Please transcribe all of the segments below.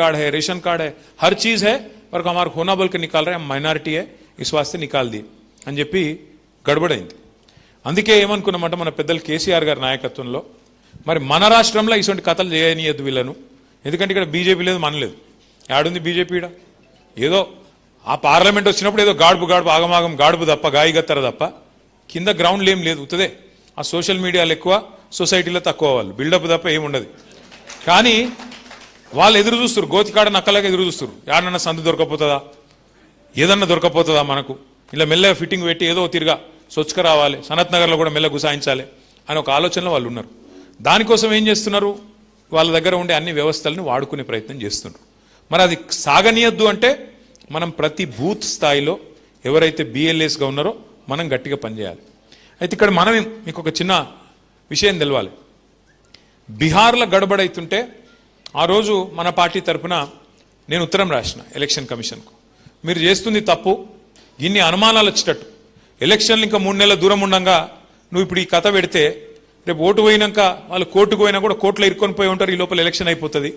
Card है, ration card है, हर चीज है, पर हमारा होना बोल के निकाल रहे हैं, हम माइनॉरिटी है, इस वास्ते निकाल दिए అని చెప్పి గడబడైంది. అందుకే ఏమనుకున్నామంటే మన పెద్దలు కేసీఆర్ గారి నాయకత్వంలో మరి మన రాష్ట్రంలో ఇటువంటి కథలు చేయనియద్దు వీళ్ళను. ఎందుకంటే ఇక్కడ బీజేపీ లేదు, మనలేదు. యాడుంది బీజేపీ? ఏదో ఆ పార్లమెంట్ వచ్చినప్పుడు ఏదో గాడుపు ఆగమాగం గాడుపు తప్ప, గాయగత్తర తప్ప కింద గ్రౌండ్లు ఏం లేదు. ఉత్తదే ఆ సోషల్ మీడియాలో ఎక్కువ, సొసైటీలో తక్కువ, వాళ్ళు బిల్డప్ తప్ప ఏముండదు. కానీ వాళ్ళు ఎదురు చూస్తారు, గోతికాడ నక్కలాగా ఎదురు చూస్తారు. యాడన్నా సందు దొరకపోతుందా, ఏదన్నా దొరకపోతుందా మనకు, ఇలా మెల్లగా ఫిట్టింగ్ పెట్టి ఏదో తిరిగా స్వచ్ఛగా రావాలి, సనత్ నగర్లో కూడా మెల్ల గుసాయించాలి అని ఒక ఆలోచనలో వాళ్ళు ఉన్నారు. దానికోసం ఏం చేస్తున్నారు, వాళ్ళ దగ్గర ఉండే అన్ని వ్యవస్థలను వాడుకునే ప్రయత్నం చేస్తున్నారు. మరి అది సాగనీయద్దు అంటే మనం ప్రతి బూత్ స్థాయిలో ఎవరైతే బిఎల్ఏస్గా ఉన్నారో మనం గట్టిగా పనిచేయాలి. అయితే ఇక్కడ మనం మీకు ఒక చిన్న విషయం తెలవాలి. బీహార్లో గడబడైతుంటే ఆ రోజు మన పార్టీ తరఫున నేను ఉత్తరం రాసిన ఎలక్షన్ కమిషన్కు, మీరు చేస్తుంది తప్పు, ఇన్ని అనుమానాలు వచ్చేటట్టు ఎలక్షన్లు ఇంకా 3 నెలల దూరం ఉండగా నువ్వు ఇప్పుడు ఈ కథ పెడితే రేపు ఓటు పోయినాక వాళ్ళు కోర్టుకు పోయినా కూడా కోర్టులో ఇరుక్కొని పోయి ఉంటారు, ఈ లోపల ఎలక్షన్ అయిపోతుంది.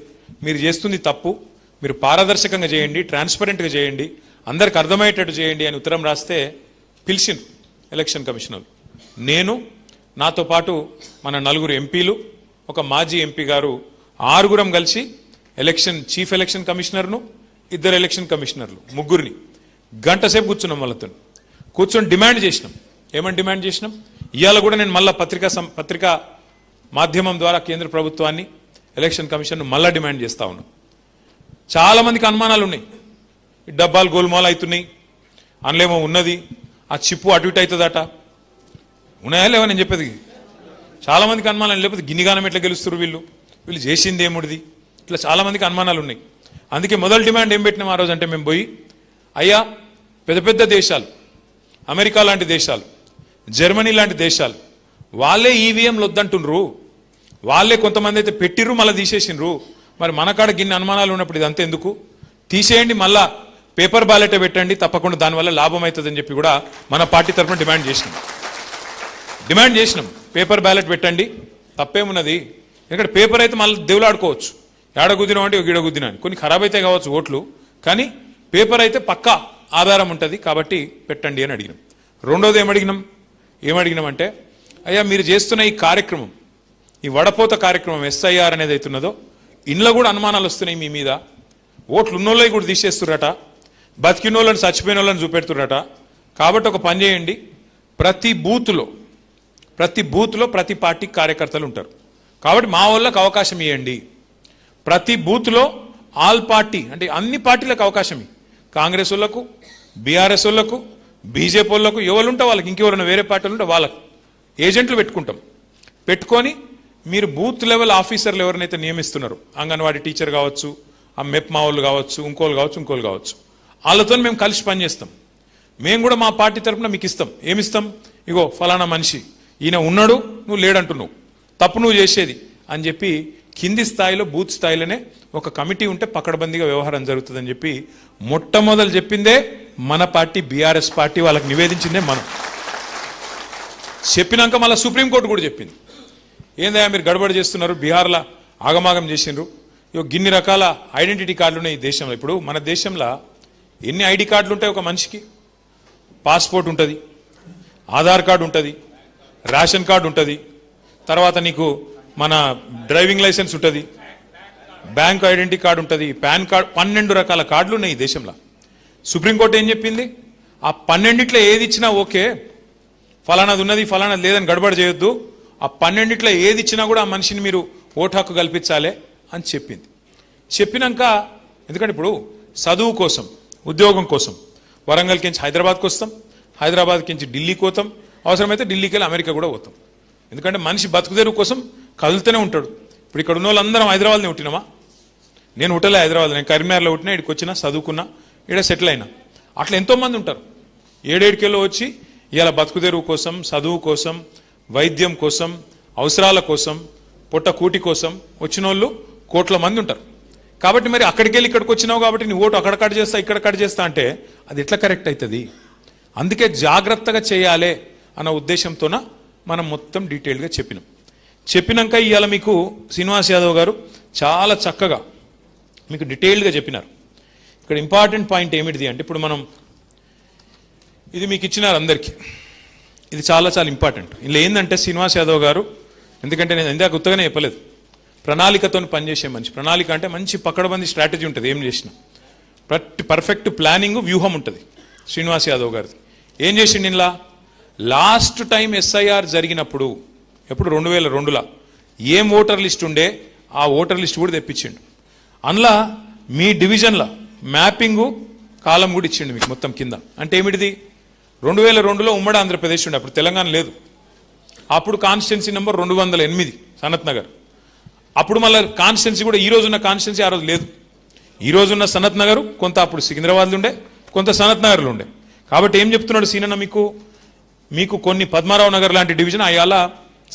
మీరు చేస్తుంది తప్పు, మీరు పారదర్శకంగా చేయండి, ట్రాన్స్పరెంట్గా చేయండి, అందరికి అర్థమయ్యేటట్టు చేయండి అని ఉత్తరం రాస్తే పిలిచింది ఎలక్షన్ కమిషనర్. నేను, నాతో పాటు మన 4 ఎంపీలు, ఒక మాజీ ఎంపీ గారు, 6గురం కలిసి చీఫ్ ఎలక్షన్ కమిషనర్ను, 2 ఎలక్షన్ కమిషనర్లు, 3గురిని గంట సేపు కూర్చున్నాం. వాళ్ళతో కూర్చొని డిమాండ్ చేసినాం. ఏమని డిమాండ్ చేసినాం? ఇవాళ కూడా నేను మళ్ళా పత్రికా మాధ్యమం ద్వారా కేంద్ర ప్రభుత్వాన్ని, ఎలక్షన్ కమిషన్ మళ్ళా డిమాండ్ చేస్తా ఉన్నాం. చాలా మందికి అనుమానాలు ఉన్నాయి, ఈ డబ్బాలు గోల్మాల్ అవుతున్నాయి, అందులోమో ఉన్నది, ఆ చిప్పు అటు ఇటు అవుతుందట, ఉన్నాయా లేవా నేను చెప్పేది? చాలా మందికి అనుమానాలు, లేకపోతే గిన్నిగానం ఎట్లా గెలుస్తారు వీళ్ళు చేసింది ఏముడిది, ఇట్లా చాలా మందికి అనుమానాలు ఉన్నాయి. అందుకే మొదటి డిమాండ్ ఏం పెట్టినాం ఆ రోజు అంటే, మేము పోయి అయ్యా పెద్ద పెద్ద దేశాలు, అమెరికా లాంటి దేశాలు, జర్మనీ లాంటి దేశాలు, వాళ్ళే ఈవీఎంలు వద్దంటుండ్రు, వాళ్ళే కొంతమంది అయితే పెట్టిర్రు మళ్ళీ తీసేసిండ్రు, మరి మన కాడ గిన్ని అనుమానాలు ఉన్నప్పుడు ఇది అంతే ఎందుకు, తీసేయండి, మళ్ళా పేపర్ బ్యాలెట్ పెట్టండి, తప్పకుండా దానివల్ల లాభం అవుతుందని చెప్పి కూడా మన పార్టీ తరఫున డిమాండ్ చేసినాం. పేపర్ బ్యాలెట్ పెట్టండి, తప్పేమున్నది, ఎందుకంటే పేపర్ అయితే మళ్ళీ దేవులాడుకోవచ్చు, ఏడగుద్దినా అంటే గిడగుద్దినా అని, కొన్ని ఖరాబ్ అయితే కావచ్చు ఓట్లు, కానీ పేపర్ అయితే పక్కా ఆధారం ఉంటుంది కాబట్టి పెట్టండి అని అడిగినాం. రెండోది ఏమడిగినామంటే, అయ్యా మీరు చేస్తున్న ఈ కార్యక్రమం, ఈ వడపోత కార్యక్రమం ఎస్ఐఆర్ అనేది అవుతున్నదో, ఇంట్లో కూడా అనుమానాలు వస్తున్నాయి మీ మీద, ఓట్లు ఉన్నోళ్ళవి కూడా తీసేస్తుర్రట, బతికినోళ్ళని చచ్చిపోయిన వాళ్ళని చూపెడుతుర్రట. కాబట్టి ఒక పని చేయండి, ప్రతి బూత్లో ప్రతి పార్టీ కార్యకర్తలు ఉంటారు, కాబట్టి మా వాళ్ళకి అవకాశం ఇవ్వండి. ప్రతి బూత్లో ఆల్ పార్టీ అంటే అన్ని పార్టీలకు అవకాశం, కాంగ్రెస్ వాళ్ళకు, బీఆర్ఎస్ వాళ్ళకు, బీజేపీ వాళ్ళకు, ఎవరుంటే వాళ్ళకి, ఇంకెవరైనా వేరే పార్టీలు ఉంటే వాళ్ళకు ఏజెంట్లు పెట్టుకొని మీరు బూత్ లెవెల్ ఆఫీసర్లు ఎవరినైతే నియమిస్తున్నారు, అంగన్వాడీ టీచర్ కావచ్చు, ఆ మెప్మా వాళ్ళు కావచ్చు, ఇంకోళ్ళు కావచ్చు, వాళ్ళతో మేము కలిసి పనిచేస్తాం. మేము కూడా మా పార్టీ తరఫున మీకు ఇస్తాం. ఏమిస్తాం? ఇగో ఫలానా మనిషి ఈయన ఉన్నాడు, నువ్వు లేడంటున్నావు, తప్పు నువ్వు చేసేది అని చెప్పి కింది స్థాయిలో బూత్ స్థాయిలోనే ఒక కమిటీ ఉంటే పకడ్బందీగా వ్యవహారం జరుగుతుందని చెప్పి మొట్టమొదలు చెప్పిందే మన పార్టీ బీఆర్ఎస్ పార్టీ, వాళ్ళకి నివేదించిందే మనం. చెప్పినాక మళ్ళీ సుప్రీంకోర్టు కూడా చెప్పింది, ఏందయ్యా మీరు గడబడి చేస్తున్నారు, బీహార్లో ఆగమాగం చేసిండ్రు, ఇగో గిన్ని రకాల ఐడెంటిటీ కార్డులు ఉన్నాయి ఈ దేశంలో. ఇప్పుడు మన దేశంలో ఎన్ని ఐడి కార్డులు ఉంటాయి ఒక మనిషికి? పాస్పోర్ట్ ఉంటుంది, ఆధార్ కార్డు ఉంటుంది, రేషన్ కార్డు ఉంటుంది, తర్వాత నీకు మన డ్రైవింగ్ లైసెన్స్ ఉంటుంది, బ్యాంక్ ఐడెంటిటీ కార్డు ఉంటుంది, పాన్ కార్డు, 12 రకాల కార్డులు ఉన్నాయి ఈ దేశంలో. సుప్రీంకోర్టు ఏం చెప్పింది? ఆ 12 ఏది ఇచ్చినా ఓకే, ఫలానాది ఉన్నది ఫలానాది లేదని గడబడి చేయొద్దు, ఆ 12 ఏది ఇచ్చినా కూడా ఆ మనిషిని మీరు ఓటు హక్కు కల్పించాలి అని చెప్పింది. చెప్పినాక ఎందుకంటే ఇప్పుడు చదువు కోసం, ఉద్యోగం కోసం వరంగల్కి నుంచి హైదరాబాద్కి వస్తాం, హైదరాబాద్కి నుంచి ఢిల్లీకి పోతాం, అవసరమైతే ఢిల్లీకి వెళ్ళి అమెరికా కూడా పోతాం. ఎందుకంటే మనిషి బతుకుదేరు కోసం కదులుతూనే ఉంటాడు. ఇప్పుడు ఇక్కడ ఉన్న వాళ్ళందరం హైదరాబాద్ని పుట్టినామా? నేను పుట్టలే హైదరాబాద్, నేను కరీంనగర్లో పుట్టినా, ఇక్కడికి వచ్చినా, చదువుకున్నా, ఇక్కడ సెటిల్ అయినా. అట్లా ఎంతోమంది ఉంటారు 7-7 వచ్చి ఇలా బతుకుదేరు కోసం, చదువు కోసం, వైద్యం కోసం, అవసరాల కోసం, పొట్ట కూటి కోసం వచ్చిన వాళ్ళు కోట్ల మంది ఉంటారు. కాబట్టి మరి అక్కడికి వెళ్ళి ఇక్కడికి వచ్చినావు కాబట్టి నీ ఓటు అక్కడ కట్ చేస్తా ఇక్కడ కట్ చేస్తా అంటే అది ఎట్లా కరెక్ట్ అవుతుంది? అందుకే జాగ్రత్తగా చేయాలి అన్న ఉద్దేశంతోన మనం మొత్తం డీటెయిల్గా చెప్పినాక ఇవాళ మీకు శ్రీనివాస్ యాదవ్ గారు చాలా చక్కగా మీకు డీటెయిల్డ్గా చెప్పినారు. ఇక్కడ ఇంపార్టెంట్ పాయింట్ ఏమిటిది అంటే, ఇప్పుడు మనం ఇది మీకు ఇచ్చినారు అందరికీ, ఇది చాలా చాలా ఇంపార్టెంట్. ఇలా ఏంటంటే శ్రీనివాస్ యాదవ్ గారు, ఎందుకంటే నేను ఇందాక గుర్తుగానే చెప్పలేదు, ప్రణాళికతో పనిచేసే మనిషి. ప్రణాళిక అంటే మంచి పకడ్బందీ స్ట్రాటజీ ఉంటుంది, ఏం చేసినా పర్ఫెక్ట్ ప్లానింగ్, వ్యూహం ఉంటుంది శ్రీనివాస్ యాదవ్ గారిది. ఏం చేసిండు ఇలా, లాస్ట్ టైం ఎస్ఐఆర్ జరిగినప్పుడు, ఎప్పుడు 2002లో ఏం ఓటర్ లిస్ట్ ఉండే ఆ ఓటర్ లిస్ట్ కూడా తెప్పించిండు. అందులో మీ డివిజన్ల మ్యాపింగు కాలం కూడా ఇచ్చిండు మీకు మొత్తం కింద. అంటే ఏమిటిది, 2002లో ఉమ్మడి ఆంధ్రప్రదేశ్ ఉండే, అప్పుడు తెలంగాణ లేదు. అప్పుడు కాన్స్టిట్యున్సీ నెంబర్ 208 సనత్ నగర్. అప్పుడు మళ్ళీ కాన్స్టిట్యున్సీ కూడా ఈ రోజున్న కాన్స్టిట్యున్సీ ఆ రోజు లేదు. ఈ రోజున్న సనత్ నగర్ కొంత అప్పుడు సికింద్రాబాద్లో ఉండే, కొంత సనత్ నగర్లో ఉండే. కాబట్టి ఏం చెప్తున్నాడు సీనన్న, మీకు కొన్ని పద్మారావు నగర్ లాంటి డివిజన్ అయ్యాల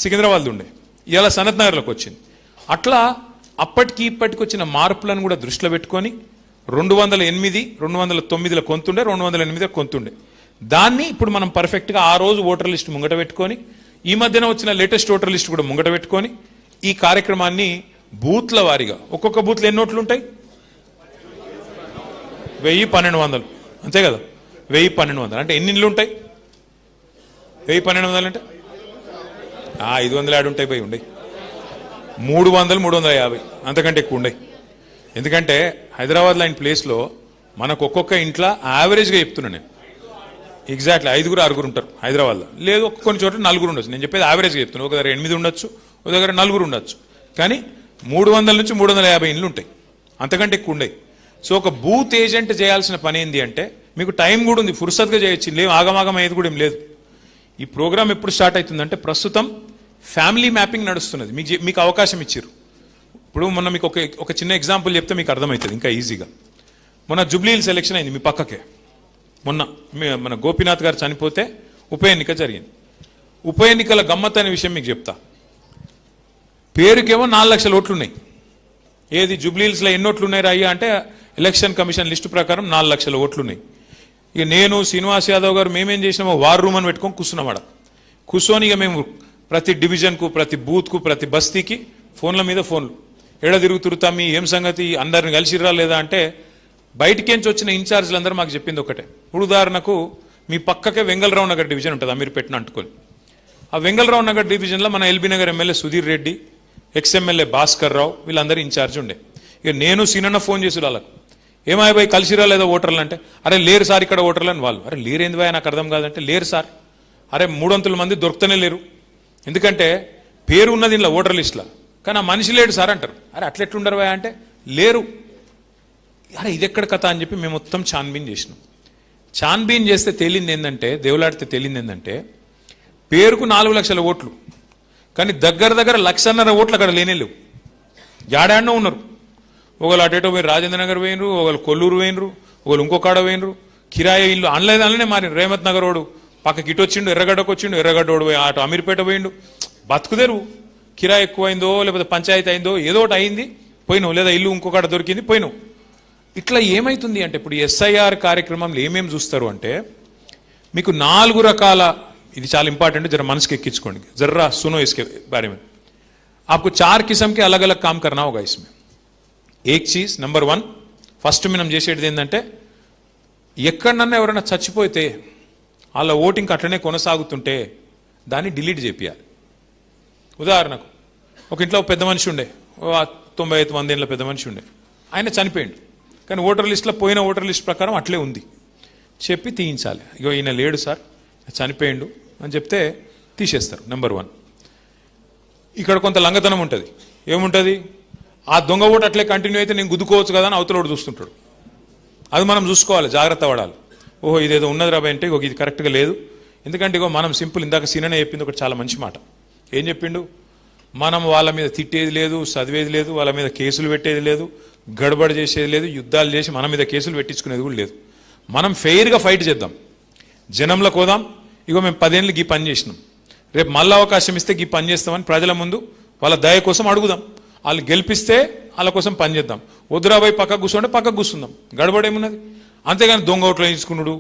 సికింద్రాబాద్లో ఉండే, ఇవాళ సనత్ నగర్లోకి వచ్చింది. అట్లా అప్పటికి ఇప్పటికి వచ్చిన మార్పులను కూడా దృష్టిలో పెట్టుకొని 208, 209లో కొంతుండే, 208 కొంతుండే. దాన్ని ఇప్పుడు మనం పర్ఫెక్ట్గా ఆ రోజు ఓటర్ లిస్ట్ ముంగట పెట్టుకొని, ఈ మధ్యన వచ్చిన లేటెస్ట్ ఓటర్ లిస్ట్ కూడా ముంగట పెట్టుకొని ఈ కార్యక్రమాన్ని బూత్ల వారీగా, ఒక్కొక్క బూత్లో ఎన్ని ఓట్లు ఉంటాయి, 1000-1200, అంతే కదా, 1000-1200 అంటే ఎన్ని ఇళ్ళు ఉంటాయి, 1000-1200 అంటే 500 యాడ్ ఉంటాయి, పోయి ఉండే 300-350 అంతకంటే ఎక్కువ ఉండే. ఎందుకంటే హైదరాబాద్ లాంటి ప్లేస్లో మనకు ఒక్కొక్క ఇంట్లో యావరేజ్గా చెప్తున్నా నేను, ఎగ్జాక్ట్లీ 5-6 ఉంటారు హైదరాబాద్లో. లేదు కొన్ని చోట్ల 4 ఉండొచ్చు. నేను చెప్పేది యావరేజ్గా చెప్తున్నాను. ఒక దగ్గర 8 ఉండొచ్చు, ఒక దగ్గర 4 ఉండొచ్చు. కానీ 300-350 ఇండ్లు ఉంటాయి, అంతకంటే ఎక్కువ ఉండేవి. సో ఒక బూత్ ఏజెంట్ చేయాల్సిన పని ఏంటి అంటే, మీకు టైం కూడా ఉంది, ఫుర్సత్గా చేయొచ్చు, లేవు ఆగమాగం అయ్యేది కూడా ఏం లేదు. ఈ ప్రోగ్రామ్ ఎప్పుడు స్టార్ట్ అవుతుందంటే, ప్రస్తుతం ఫ్యామిలీ మ్యాపింగ్ నడుస్తున్నది, మీకు అవకాశం ఇచ్చారు. ఇప్పుడు మొన్న మీకు ఒక చిన్న ఎగ్జాంపుల్ చెప్తే మీకు అర్థమవుతుంది ఇంకా ఈజీగా. మొన్న జూబ్లీహిల్స్ ఎలక్షన్ అయింది మీ పక్కకే. మొన్న మన గోపీనాథ్ గారు చనిపోతే ఉప ఎన్నిక జరిగింది. ఉప ఎన్నికల గమ్మత్ అనే విషయం మీకు చెప్తా. పేరుకేమో 4 లక్షల ఓట్లు ఉన్నాయి. ఏది జూబ్లీహిల్స్లో ఎన్ని ఓట్లు ఉన్నాయి అయ్యా అంటే, ఎలక్షన్ కమిషన్ లిస్టు ప్రకారం 4 లక్షల ఓట్లు ఉన్నాయి. ఇక నేను శ్రీనివాస్ యాదవ్ గారు మేమేం చేసినామో వార్ రూమ్ అని పెట్టుకొని కూర్చున్నాం. కూర్చొని ఇక మేము ప్రతి డివిజన్కు, ప్రతి బూత్కు, ప్రతి బస్తీకి ఫోన్ల మీద ఫోన్లు, ఎడ తిరుగుతురుతా, మీ ఏం సంగతి, అందరిని కలిసిరా లేదా అంటే, బయటికేంచి వచ్చిన ఇన్ఛార్జీలు అందరూ మాకు చెప్పింది ఒకటే. ఇప్పుడు ఉదాహరణకు మీ పక్కకే వెంగళరావు నగర్ డివిజన్ ఉంటుంది, అమీర్పేటను అంటుకొని. ఆ వెంగళరావు నగర్ డివిజన్లో మన ఎల్బీ నగర్ ఎమ్మెల్యే సుధీర్ రెడ్డి, ఎక్స్ఎమ్మెల్యే భాస్కర్ రావు, వీళ్ళందరూ ఇన్ఛార్జ్ ఉండే. ఇక నేను సీనన్న ఫోన్ చేసి వాళ్ళకు, ఏమాయి కలిసిరా లేదా ఓటర్లు అంటే, అరే లేరు సార్ ఇక్కడ ఓటర్లు అని వాళ్ళు. అరే లేరేంది బాయ్ నాకు అర్థం కాదంటే, లేరు సార్. అరే 300 మంది దొరుకుతూనే లేరు, ఎందుకంటే పేరు ఉన్నది ఇలా ఓటర్ లిస్టులో, కానీ ఆ మనిషి లేడు సార్ అంటారు. అరే అట్లెట్లుండరు బాయ్ అంటే, లేరు. అరే ఇది ఎక్కడ కథ అని చెప్పి మేము మొత్తం ఛాన్బీన్ చేసినాం. ఛాన్బీన్ చేస్తే తేలింది ఏంటంటే, దేవులాడితే తేలింది ఏంటంటే, పేరుకు 4 లక్షల ఓట్లు, కానీ దగ్గర 1.5 లక్షల ఓట్లు అక్కడ లేనేలేవు, జాడాడనో ఉన్నారు. ఒకళ్ళు అటేటో పోయి రాజేంద్ర నగర్ పోయినరు, ఒకళ్ళు కొల్లూరు పోయినరు, ఒకళ్ళు ఇంకొకాడ పోయినరు. కిరాయి ఇల్లు అనలేదనలే మారి రేమత్ నగర్ వాడు పక్కకి ఇటు వచ్చిండు, ఎర్రగడ్డకు వచ్చిండు, ఎర్రగడ్డోడు పోయి అటు అమీర్పేట పోయిండు. బతుకుదేరు, కిరాయి ఎక్కువైందో లేకపోతే పంచాయతీ అయిందో ఏదో ఒకటి అయింది, పోయినావు, లేదా ఇల్లు ఇంకొకటి దొరికింది, పోయినావు. ఇట్లా ఏమైతుంది అంటే, ఇప్పుడు ఎస్ఐఆర్ కార్యక్రమంలో ఏమేమి చూస్తారు అంటే, మీకు 4 రకాల, ఇది చాలా ఇంపార్టెంట్, జర మనసుకి ఎక్కించుకోండి, జర్రా सुनो इसके बारे में. आपको 4 किस्म के अलग अलग काम करना होगा इसमें. एक चीज नंबर 1 ఫస్ట్ మనం చేసేది ఏంటంటే, ఎక్కడన్నా ఎవరైనా చచ్చిపోతే వాళ్ళ ఓటింగ్ అట్లనే కొనసాగుతుంటే దాన్ని డిలీట్ చేపియాలి. ఉదాహరణకు ఒక ఇంట్లో పెద్ద మనిషి ఉండే, 95-100 ఏళ్ళ పెద్ద మనిషి ఉండే, ఆయన చనిపోయిండు, కానీ ఓటర్ లిస్టులో పోయిన ఓటర్ లిస్ట్ ప్రకారం అట్లే ఉంది, చెప్పి తీయించాలి. ఇగో ఈయన లేడు సార్, చనిపోయిండు అని చెప్తే తీసేస్తారు. నెంబర్ 1. ఇక్కడ కొంత లంగతనం ఉంటుంది. ఏముంటుంది, ఆ దొంగ ఓటు అట్లే కంటిన్యూ అయితే నేను గుద్దుకోవచ్చు కదా అని అవతల ఓటు చూస్తుంటాడు. అది మనం చూసుకోవాలి, జాగ్రత్త పడాలి. ఓహో ఇదేదో ఉన్నది రాబాయ్ అంటే, ఇగో ఇది కరెక్ట్గా లేదు. ఎందుకంటే ఇగో మనం సింపుల్, ఇందాక సీననే చెప్పింది ఒకటి చాలా మంచి మాట. ఏం చెప్పిండు, మనం వాళ్ళ మీద తిట్టేది లేదు, చదివేది లేదు, వాళ్ళ మీద కేసులు పెట్టేది లేదు, గడబడి చేసేది లేదు, యుద్ధాలు చేసి మన మీద కేసులు పెట్టించుకునేది కూడా లేదు. మనం ఫెయిర్గా ఫైట్ చేద్దాం, జనంలోకి పోదాం. ఇగో మేము 10 ఏళ్ళకి ఈ పని చేసినాం, రేపు మళ్ళీ అవకాశం ఇస్తే ఈ పని చేస్తామని ప్రజల ముందు వాళ్ళ దయ కోసం అడుగుదాం. వాళ్ళు గెలిపిస్తే వాళ్ళ కోసం పని చేద్దాం. వద్దురాబాయి పక్కకు కూర్చోండి, పక్కకు కూర్చుందాం, గడబడేమున్నది. అంతేగాని దొంగ ఓట్లు వేయించుకున్నాడు,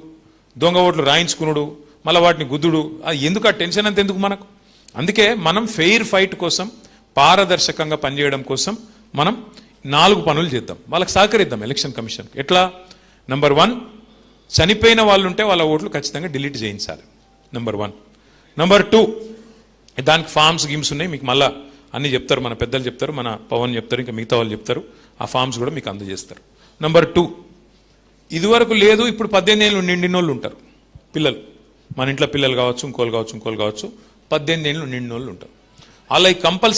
దొంగ ఓట్లు రాయించుకున్నాడు, మళ్ళీ వాటిని గుద్దుడు, అది ఎందుకు, ఆ టెన్షన్ అంత ఎందుకు మనకు. అందుకే మనం ఫెయిర్ ఫైట్ కోసం, పారదర్శకంగా పనిచేయడం కోసం మనం 4 పనులు చేద్దాం, వాళ్ళకి సహకరిద్దాం ఎలక్షన్ కమిషన్. ఎట్లా? నంబర్ 1, చనిపోయిన వాళ్ళు ఉంటే వాళ్ళ ఓట్లు ఖచ్చితంగా డిలీట్ చేయించాలి. నంబర్ 1. నంబర్ 2, దానికి ఫామ్స్ గిమ్స్ ఉన్నాయి, మీకు మళ్ళా అన్ని చెప్తారు, మన పెద్దలు చెప్తారు, మన పవన్ చెప్తారు, ఇంకా మిగతా వాళ్ళు చెప్తారు. ఆ ఫామ్స్ కూడా మీకు అందజేస్తారు. నంబర్ 2, ఇదివరకు లేదు, ఇప్పుడు 18 ఏళ్ళు నిండిన వాళ్ళు ఉంటారు పిల్లలు, మన ఇంట్లో పిల్లలు కావచ్చు, ఇంకోళ్ళు కావచ్చు, 18 ఏళ్ళు నిండిన వాళ్ళు ఉంటారు. అలా కంపల్సరీ